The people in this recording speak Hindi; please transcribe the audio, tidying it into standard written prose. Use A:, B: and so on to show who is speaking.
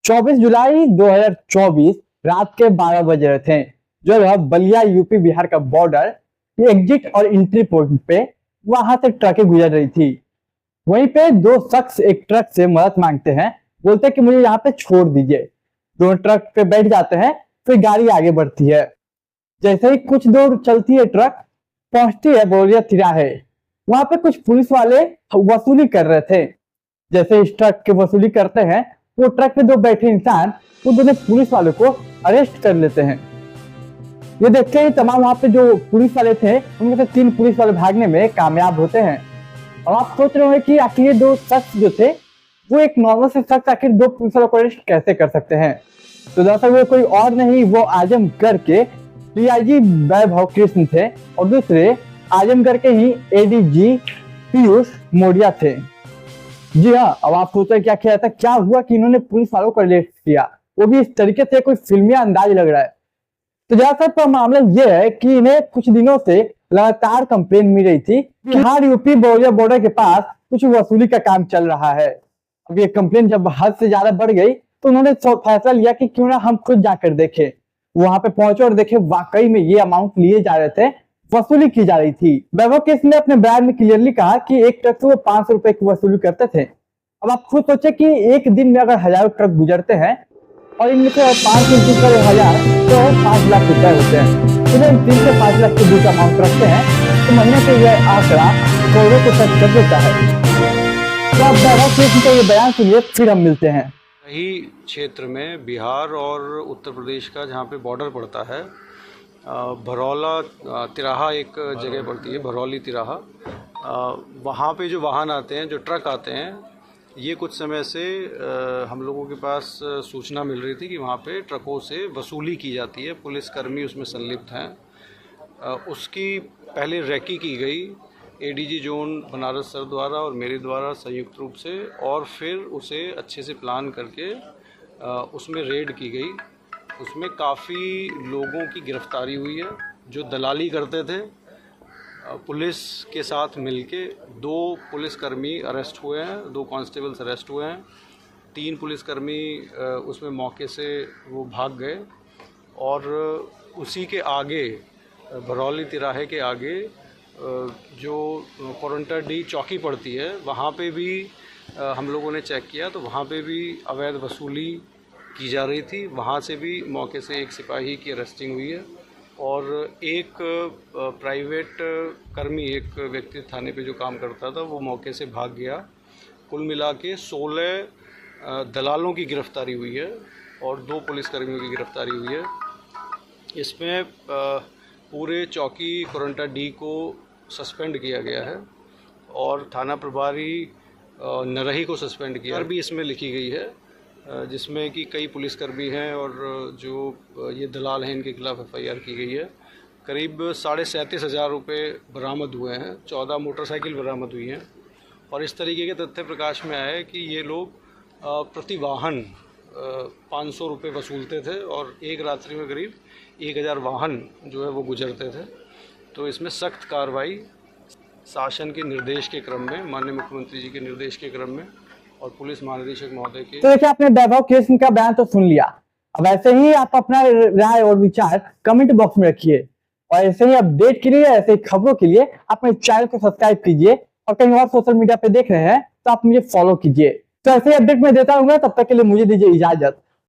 A: 24 जुलाई 2024 रात के 12 बज रहे थे जब वह बलिया यूपी बिहार का बॉर्डर एग्जिट और एंट्री पॉइंट पे वहां से ट्रकें गुजर रही थी। वहीं पे दो शख्स एक ट्रक से मदद मांगते हैं, बोलते हैं कि मुझे यहाँ पे छोड़ दीजिए। दोनों ट्रक पे बैठ जाते हैं, फिर गाड़ी आगे बढ़ती है। जैसे ही कुछ दूर चलती है ट्रक पहुंचती है बलिया तिराहे। वहां पे कुछ पुलिस वाले वसूली कर रहे थे। जैसे इस ट्रक की वसूली करते हैं, वो ट्रक पे दो बैठे इंसान वो दोनों पुलिस वालों को अरेस्ट कर लेते हैं। ये देखते ही तमाम वहां पे जो पुलिस वाले थे उनमें से 3 पुलिस वाले भागने में कामयाब होते हैं। और आप सोच रहे हो कि आखिर ये दो शख्स जो थे वो एक नॉर्मल से शख्स आखिर दो पुलिस वालों को अरेस्ट कैसे कर सकते हैं। तो दरअसल वो कोई और नहीं, वो आजमगढ़ के डीआईजी वैभव कृष्ण थे और दूसरे आजमगढ़ के ही एडीजी पीयूष मोडिया थे। जी हाँ, अब आप सोच रहे क्या किया था, क्या हुआ कि इन्होंने पुलिस वालों को अरेस्ट किया, वो भी इस तरीके से, कोई फिल्मी अंदाज लग रहा है। तो ज्यादातर मामला ये है कि इन्हें कुछ दिनों से लगातार कंप्लेन मिल रही थी कि बिहार यूपी बलिया बॉर्डर के पास कुछ वसूली का काम चल रहा है। अब ये कंप्लेन जब हद से ज्यादा बढ़ गई तो उन्होंने फैसला लिया कि क्यों ना हम खुद जाकर देखें। वहां पे पहुंचे और देखे वाकई में ये अमाउंट लिए जा रहे थे, वसूली की जा रही थी। वैभव कृष्ण ने अपने बयान में क्लियरली कहा कि एक ट्रक से वो 500 रुपए की वसूली करते थे। अब आप खुद सोचे कि एक दिन में अगर हजारों ट्रक गुजरते हैं और इनमें से 500 तो 5 लाख रुपए होते हैं। तो 3 से 5 लाख के बीच अमाउंट रखते हैं तो महीने के यह आंकड़ा करोड़ों को टच कर देता है। तो आप वैभव कृष्ण का ये बयान सुनिए, फिर हम मिलते हैं।
B: यही क्षेत्र में बिहार और उत्तर प्रदेश का जहाँ पे बॉर्डर पड़ता है, भरौला तिराहा एक जगह पड़ती है, भरौली तिराहा। वहाँ पे जो वाहन आते हैं, जो ट्रक आते हैं, ये कुछ समय से हम लोगों के पास सूचना मिल रही थी कि वहाँ पे ट्रकों से वसूली की जाती है, पुलिसकर्मी उसमें संलिप्त हैं। उसकी पहले रैकी की गई एडीजी जोन बनारस सर द्वारा और मेरे द्वारा संयुक्त रूप से, और फिर उसे अच्छे से प्लान करके उसमें रेड की गई। उसमें काफ़ी लोगों की गिरफ्तारी हुई है जो दलाली करते थे। पुलिस के साथ मिलके 2 पुलिसकर्मी अरेस्ट हुए हैं, 2 कांस्टेबल्स अरेस्ट हुए हैं। 3 पुलिसकर्मी उसमें मौके से वो भाग गए। और उसी के आगे भरौली तिराहे के आगे जो कोरंटा डी चौकी पड़ती है, वहाँ पे भी हम लोगों ने चेक किया तो वहाँ पे भी अवैध वसूली की जा रही थी। वहाँ से भी मौके से एक सिपाही की अरेस्टिंग हुई है और एक प्राइवेट कर्मी, एक व्यक्ति थाने पे जो काम करता था, वो मौके से भाग गया। कुल मिला के 16 दलालों की गिरफ्तारी हुई है और 2 पुलिसकर्मियों की गिरफ्तारी हुई है। इसमें पूरे चौकी कोरंटा डी को सस्पेंड किया गया है और थाना प्रभारी नरही को सस्पेंड किया भी इसमें लिखी गई है, जिसमें कि कई पुलिसकर्मी हैं और जो ये दलाल हैं इनके खिलाफ एफआईआर की गई है। करीब 37,500 रुपये बरामद हुए हैं, 14 मोटरसाइकिल बरामद हुई हैं। और इस तरीके के तथ्य प्रकाश में आए कि ये लोग प्रति वाहन 500 रुपये वसूलते थे और एक रात्रि में करीब 1000 वाहन जो है वो गुजरते थे। तो इसमें सख्त कार्रवाई शासन के निर्देश के क्रम में, माननीय मुख्यमंत्री जी के निर्देश के क्रम में और पुलिस महानिदेशक महोदय के।
A: तो देखिए, आपने वैभव कृष्ण का बयान तो सुन लिया। अब ऐसे ही आप अपना राय और विचार कमेंट बॉक्स में रखिए और ऐसे ही अपडेट के लिए, ऐसे ही खबरों के लिए आप मेरे चैनल को सब्सक्राइब कीजिए और कहीं और सोशल मीडिया पे देख रहे हैं तो आप मुझे फॉलो कीजिए। तो ऐसे ही अपडेट मैं देता रहूंगा, तब तक के लिए मुझे दीजिए इजाजत।